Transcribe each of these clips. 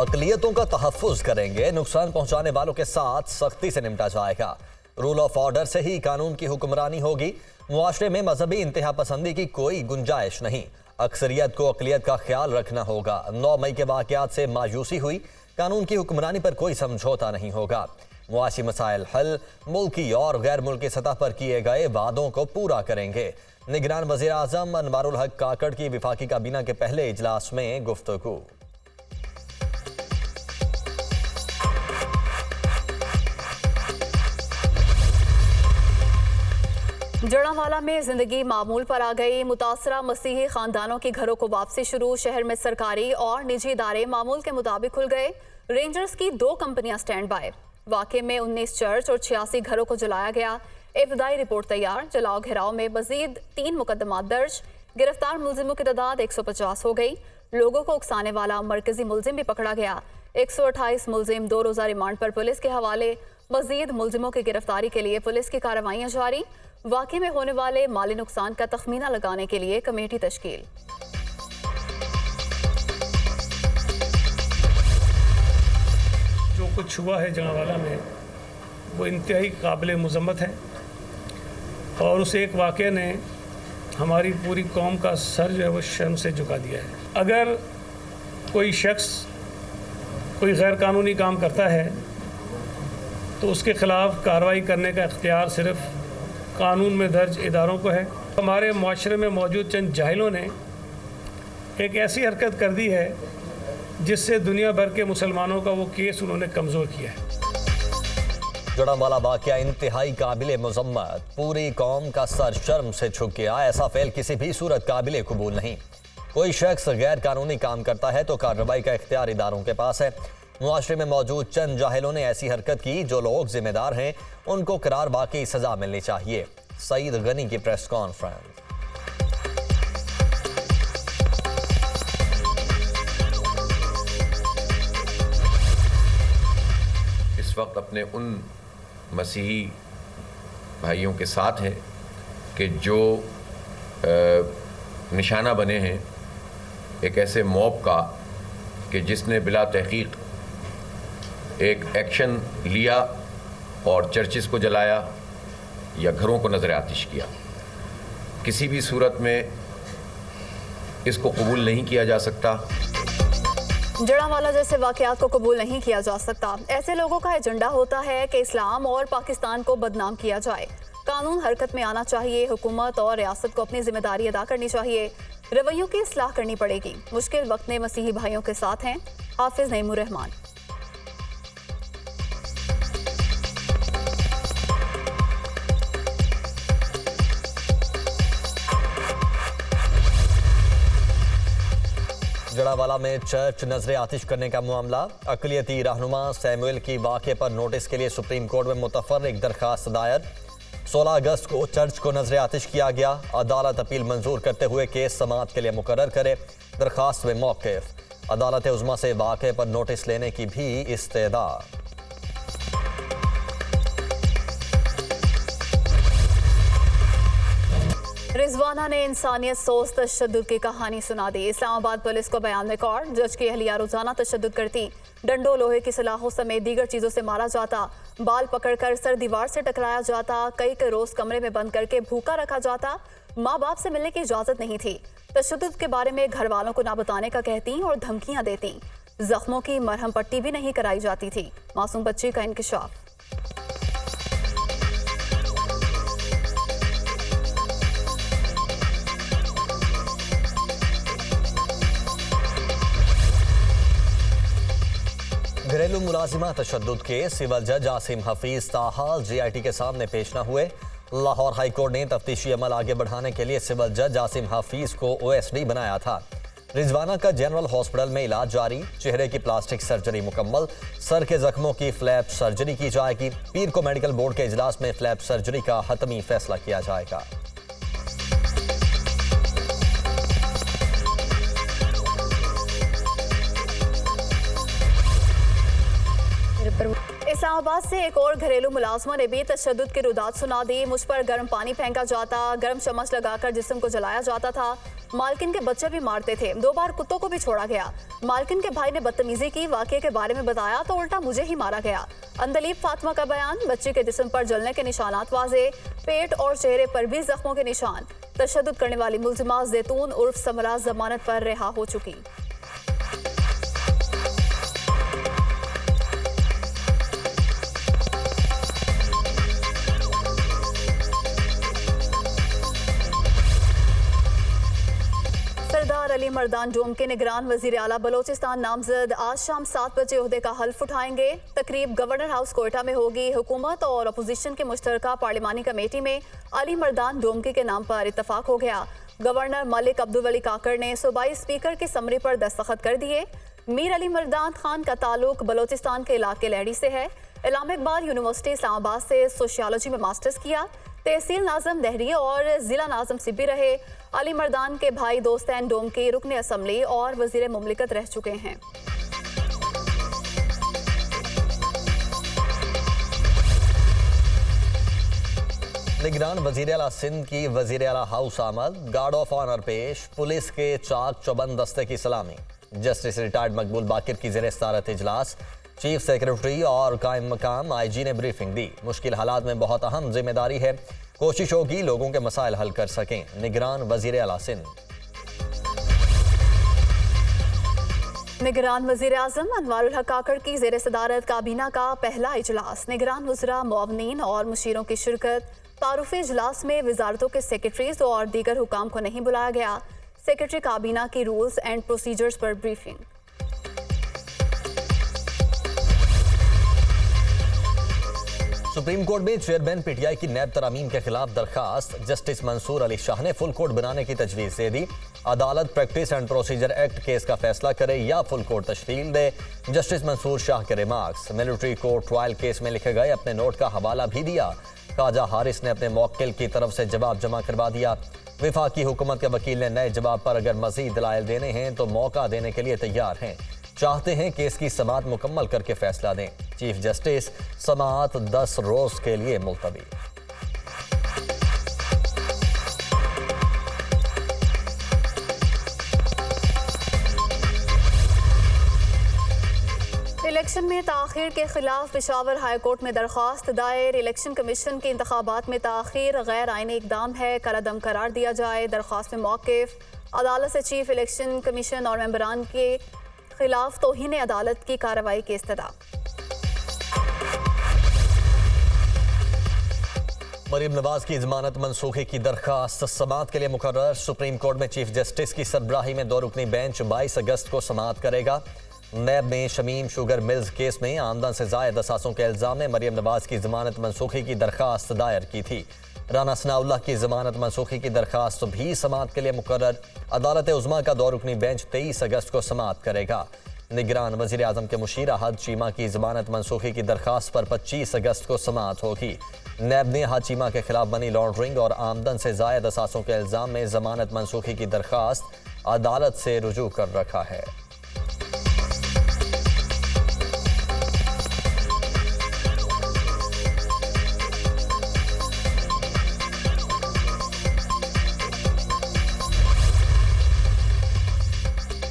अकलियतों का तहफ़्फ़ुज़ करेंगे, नुकसान पहुंचाने वालों के साथ सख्ती से निपटा जाएगा। रूल ऑफ ऑर्डर से ही कानून की हुक्मरानी होगी। मुआशरे में मजहबी इंतहा पसंदी की कोई गुंजाइश नहीं। अक्सरियत को अकलियत का ख्याल रखना होगा। 9 मई के वाक़यात से मायूसी हुई, कानून की हुक्मरानी पर कोई समझौता नहीं होगा। मुआशी मसाइल हल मुल्की और गैर मुल्की सतह पर किए गए वादों को पूरा करेंगे। निगरान वज़ीर आज़म अनवारुल हक काकड़ की विफाकी काबीना के पहले इजलास में गुफ्तगू। जड़ावाला में जिंदगी मामूल पर आ गई। मुतासरा मसीही खानदानों के घरों को वापसी शुरू। शहर में सरकारी और निजी इदारे मामूल के मुताबिक खुल गए। रेंजर्स की 2 कंपनियां स्टैंड बाय। वाक़े में 19 चर्च और 86 घरों को जलाया गया। इब्तदाई रिपोर्ट तैयार। जलाओ घेराव में मजीद 3 मुकदमात दर्ज। गिरफ्तार मुलजिमों की तादाद 150 हो गई। लोगों को उकसाने वाला मरकजी मुलजिम भी पकड़ा गया। 128 मुलजिम 2 रोज़ा रिमांड पर पुलिस के हवाले। मजीद मुलजिमों की गिरफ्तारी के लिए पुलिस की कार्रवाइयाँ जारी। वाक़े में होने वाले माली नुकसान का तखमीना लगाने के लिए कमेटी तश्कील। जो कुछ हुआ है जड़ावाला में वो इंतहाई काबिल मज़म्मत है और उस एक वाक़े ने हमारी पूरी कौम का सर जो है वो शर्म से झुका दिया है। अगर कोई शख्स कोई गैर कानूनी काम करता है तो उसके ख़िलाफ़ कार्रवाई करने का इख्तियार सिर्फ़ कानून में दर्ज इदारों को है। हमारे मुआशरे में मौजूद चंद जाहिलों ने एक ऐसी हरकत कर दी है जिससे दुनिया भर के मुसलमानों का वो केस उन्होंने कमज़ोर किया है। जड़ावाला वाक़या इंतहाई काबिल मज़म्मत, पूरी कौम का सर शर्म से झुक गया। ऐसा फेल किसी भी सूरत काबिल कबूल नहीं। कोई शख्स गैर कानूनी काम करता है तो कार्रवाई का इख्तियार इदारों के पास है। मुआशरे में मौजूद चंद जाहिलों ने ऐसी हरकत की, जो लोग जिम्मेदार हैं उनको करार वाकई सजा मिलनी चाहिए। सईद गनी की प्रेस कॉन्फ्रेंस। इस वक्त अपने उन मसीही भाइयों के साथ हैं कि जो निशाना बने हैं एक ऐसे मॉब का कि जिसने बिला तहकीक एक एक्शन लिया और चर्चिस को जलाया या घरों को नज़र आतिश किया। किसी भी सूरत में इसको कबूल नहीं किया जा सकता। जड़ावाला जैसे वाक़यात को कबूल नहीं किया जा सकता। ऐसे लोगों का एजेंडा होता है कि इस्लाम और पाकिस्तान को बदनाम किया जाए। कानून हरकत में आना चाहिए। हुकूमत और रियासत को अपनी जिम्मेदारी अदा करनी चाहिए। रवैयों की इस्लाह करनी पड़ेगी। मुश्किल वक्त में मसीही भाइयों के साथ हैं हाफिज नईमुर रहमान। जड़ावाला में चर्च नजर आतिश करने का मामला। अकलियती रहनुमा सैमुअल की वाक़े पर नोटिस के लिए सुप्रीम कोर्ट में मुतफर्रिक दरखास्त दायर। 16 अगस्त को चर्च को नजर आतिश किया गया। अदालत अपील मंजूर करते हुए केस समाअत के लिए मुकर्रर करे। दरखास्त में मौक़िफ़। अदालत उज़्मा से वाक़े पर नोटिस लेने की भी इस्तेदा। रिजवाना ने इंसानियत सोच तशद्दुद की कहानी सुना दी। इस्लामाबाद पुलिस को बयान में रिकॉर्ड। जज की अहलिया रोजाना तशद्दुद करती। डंडों लोहे की सलाखों समेत दीगर चीज़ों से मारा जाता। बाल पकड़कर सर दीवार से टकराया जाता। कई रोज़ कमरे में बंद करके भूखा रखा जाता। माँ बाप से मिलने की इजाज़त नहीं थी। तशद्दुद के बारे में घर वालों को ना बताने का कहती और धमकियाँ देती। जख्मों की मरहम पट्टी भी नहीं कराई जाती थी। मासूम बच्ची का इंकिशाफ। घरेलू मुलाजिमा तशद्दुद के सिविल जज आसिम हफीज ताहाल GIT के सामने पेश न हुए। लाहौर हाई कोर्ट ने तफ्तीशी अमल आगे बढ़ाने के लिए सिविल जज आसिम हफीज को OSD बनाया था। रिजवाना का जनरल हॉस्पिटल में इलाज जारी। चेहरे की प्लास्टिक सर्जरी मुकम्मल। सर के जख्मों की फ्लैप सर्जरी की जाएगी। पीर को मेडिकल बोर्ड के इजलास में फ्लैप सर्जरी का हतमी फैसला किया जाएगा। इस्लामाबाद से एक और घरेलू मुलाजमा ने भी तशद्दुद की रुदात सुना दी। मुझ पर गर्म पानी फेंका जाता, गर्म चम्मच लगाकर जिस्म को जलाया जाता था। मालकिन के बच्चे भी मारते थे, 2 बार कुत्तों को भी छोड़ा गया। मालकिन के भाई ने बदतमीजी की, वाकये के बारे में बताया तो उल्टा मुझे ही मारा गया। अंदलीब फातिमा का बयान, बच्ची के जिस्म पर जलने के निशानात वाजे, पेट और चेहरे पर भी जख्मों के निशान। तशद्दुद करने वाली मुल्जिमा जैतून उर्फ समरा जमानत पर रिहा हो चुकी। सरदार अली मर्दान डोम के निगरान वजीर आला बलोचिस्तान नामजद आज शाम 7 बजे ओहदे का हल्फ उठाएंगे। तकरीब गवर्नर हाउस कोयटा में होगी। हुकूमत और अपोजिशन के मुश्तरका पार्लिमानी कमेटी में अली मर्दान डोमकी के नाम पर इतफाक हो गया। गवर्नर मलिक अब्दुल वली काकर ने सूबाई स्पीकर की समरी पर दस्तखत कर दिए। मीर अली मर्दान खान का ताल्लुक बलोचिस्तान के इलाके लहड़ी से है। इलामा इकबाल यूनिवर्सिटी इस्लामाबाद से सोशियोलॉजी में मास्टर्स किया। तहसील नाज़म दहरी और ज़िला नाज़म सिब्बी रहे। अली मर्दान के भाई दोस्तैन डोम के रुकन असम्बली और वज़ीर मुमलिकत रह चुके हैं। निगरान वज़ीर आला सिंध की वज़ीर आला हाउस आमद, गार्ड ऑफ ऑनर पेश, पुलिस के चाक चौबंद दस्ते की सलामी। जस्टिस रिटायर्ड मकबूल बाकिर की ज़ेर सदारत इजलास, चीफ सेक्रेटरी और कायम मकाम IG ने ब्रीफिंग दी। मुश्किल हालात में बहुत अहम जिम्मेदारी है, कोशिश होगी लोगों के मसाइल हल कर सकें। निगरान वज़ीर आला सिंध। निगरान वज़ीर आज़म अनवारुल हक काकड़ की ज़ेर सदारत काबीना का पहला इजलास। निगरान वज़रा, मुअव्विनीन और मुशीरों की शिरकत। तारुफ़ी इजलास में वजारतों के सेक्रेटरीज और दीगर हुकाम को नहीं बुलाया गया। सेक्रेटरी काबीना की रूल्स एंड प्रोसीजर्स पर ब्रीफिंग। सुप्रीम कोर्ट में चेयरमैन PTI की नैब तरामीम के खिलाफ दरखास्त। जस्टिस मंसूर अली शाह ने फुल कोर्ट बनाने की तजवीज़ दे दी। अदालत practice and procedure act case का फैसला करे या फुल कोर्ट तश्कील दे। जस्टिस मंसूर शाह के remarks. Military court trial case में लिखे गए अपने नोट का हवाला भी दिया। ख्वाजा हारिस ने अपने मौक्किल की तरफ से जवाब जमा करवा दिया। विफाकी हुकूमत के वकील ने नए जवाब पर अगर मजीद दलाइल देने हैं तो मौका देने के लिए तैयार हैं। चाहते हैं केस की समाअत मुकम्मल करके फैसला दें। चीफ जस्टिस, समाअत 10 रोज के लिए मुलतवी। इलेक्शन में ताखीर के खिलाफ पेशावर हाई कोर्ट में दरख्वास्त दायर। इलेक्शन कमीशन के इंतखाबात में ताखीर गैर आईनी इकदाम है, कलादम करार दिया जाए। दरख्वास्त में मौक़िफ़। अदालत से चीफ इलेक्शन कमीशन और मेंबरान के खिलाफ तौहीन अदालत की कार्रवाई की इस्तदा। मरीम नवाज की जमानत मनसूखी की दरखास्त समाअत के लिए मुकर्रर। सुप्रीम कोर्ट में चीफ जस्टिस की सरबराही में 2 रुकनी बेंच 22 अगस्त को समाअत करेगा। नैब में शमीम शुगर मिल्स केस में आमदन से ज़ायद असासों के इल्ज़ाम में मरीम नवाज की जमानत मनसूखी की दरखास्त दायर की थी। राना सनाउल्लाह की जमानत मनसूखी की दरखास्त भी समाअत के लिए मुकर्रर। अदालत उज़्मा का 2 रुकनी बेंच 23 अगस्त को समाअत करेगा। निगरान वज़ीर आज़म के मुशीर अहद चीमा की जमानत मनसूखी की दरखास्त पर 25 अगस्त को समाअत होगी। नैब ने अहद चीमा के खिलाफ मनी लॉन्ड्रिंग और आमदन से ज़ायद असासों के इल्ज़ाम में जमानत मनसूखी की दरखास्त अदालत से रुजू कर रखा है।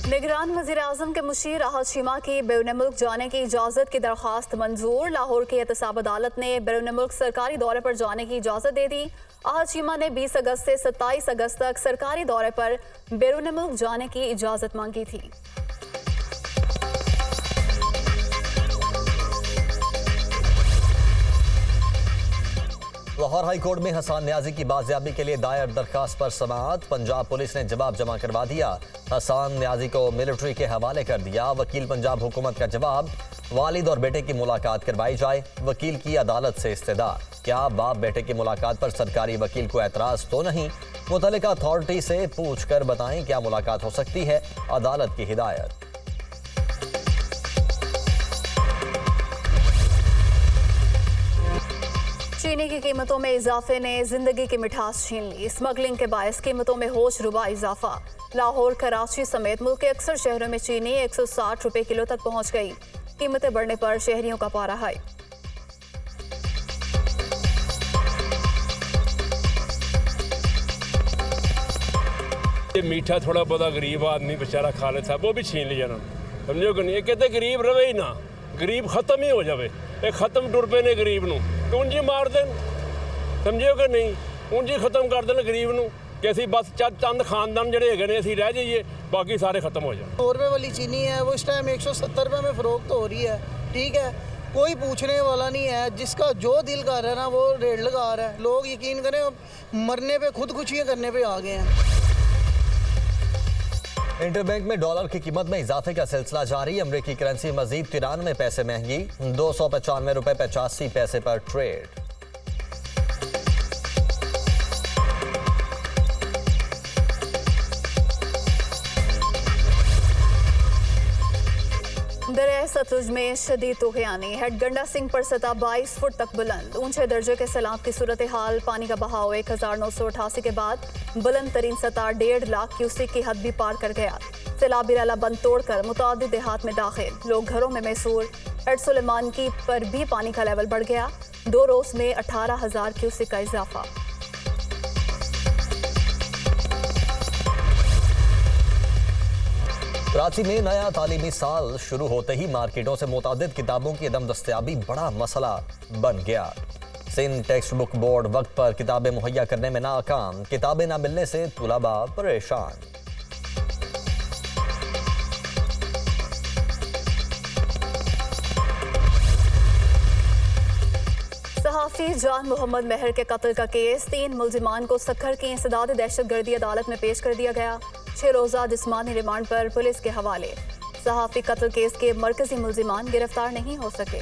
निगरान वज़ीर आज़म के मुशीर अहद चीमा की बैरून मुल्क जाने की इजाज़त की दरख्वास्त मंजूर। लाहौर की एहतसाब अदालत ने बैरून मुल्क सरकारी दौरे पर जाने की इजाज़त दे दी। अहद चीमा ने 20 अगस्त से 27 अगस्त तक सरकारी दौरे पर बैरून मुल्क जाने की इजाज़त मांगी थी। लाहौर हाई कोर्ट में हसन न्याजी की बाजियाबी के लिए दायर दरखास्त पर समाअत। पंजाब पुलिस ने जवाब जमा करवा दिया। हसन न्याजी को मिलिट्री के हवाले कर दिया। वकील पंजाब हुकूमत का जवाब, वालिद और बेटे की मुलाकात करवाई जाए। वकील की अदालत से इस्तदा, क्या बाप बेटे की मुलाकात पर सरकारी वकील को एतराज़ तो नहीं? मुतल्लिका अथॉरिटी से पूछ कर बताएं क्या मुलाकात हो सकती है। अदालत की हिदायत। चीनी की कीमतों में इजाफे ने जिंदगी की मिठास छीन ली। स्मगलिंग के बायस कीमतों में होश रुबा इजाफा। लाहौर, कराची समेत मुल्क के अक्सर शहरों में चीनी 160 रुपए किलो तक पहुंच गई। कीमतें बढ़ने पर शहरियों का पारा हाई। ये मीठा थोड़ा बहुत गरीब आदमी बेचारा खा लेता वो भी छीन लिया उन्होंने, समझो कि नहीं। ये कहते गरीब रवे ही ना, गरीब खत्म ही हो जाए। ये खत्म टुर पे ने गरीब नूं तो ਉਂਝ ਹੀ मार देन, समझो कि नहीं। ਉਂਝ ही खत्म कर देन गरीब नूं कि ਅਸੀਂ बस चंद खानदान ਜਿਹੜੇ ਹੈਗੇ ਨੇ ਅਸੀਂ ਰਹਿ ਜਾਈਏ, बाकी सारे खत्म हो जाए। 100 रुपये वाली चीनी है वो इस टाइम 170 रुपये में फ़रोख्त हो रही है, ठीक है। कोई पूछने वाला नहीं है, जिसका जो दिल कर रहा है ना वो रेट लगा रहा है। लोग यकीन करें मरने पे खुदकुशियाँ करने पे आ गए हैं। इंटरबैंक में डॉलर की कीमत में इजाफे का सिलसिला जारी। अमेरिकी करेंसी मजीद 93 पैसे महंगी, 295 रुपये 85 पैसे पर ट्रेड। दरिया सतलुज में शदीद तूफ़ानी, हेड गंडा सिंह पर सतह 22 फुट तक बुलंद। ऊंचे दर्जे के सैलाब की सूरत हाल, पानी का बहाव 1988 के बाद बुलंद तरीन सतह 1.5 लाख क्यूसिक की हद भी पार कर गया। सैलाबी नाला बंद तोड़कर मुतादिद देहात में दाखिल, लोग घरों में मैसूर। एड सुलेमान की पर भी पानी का लेवल बढ़ गया, 2 रोज में 18,000 क्यूसिक का इजाफा। कराची में नया तालीमी साल शुरू होते ही मार्केटों से मुतादिद किताबों की अदम दस्तयाबी बड़ा मसला बन गया। सिंध टेक्स्ट बुक बोर्ड वक्त पर किताबें मुहैया करने में नाकाम, किताबें ना मिलने से तुलबा परेशान। सहाफी जान मोहम्मद मेहर के कत्ल का केस, 3 मुल्जिमान को सखर की इंसदाद दहशतगर्दी अदालत में पेश कर दिया गया। 6 रोजा जिस्मानी रिमांड पर पुलिस के हवाले। सहाफी कत्ल केस के मरकजी मुल्जिमान गिरफ्तार नहीं हो सके।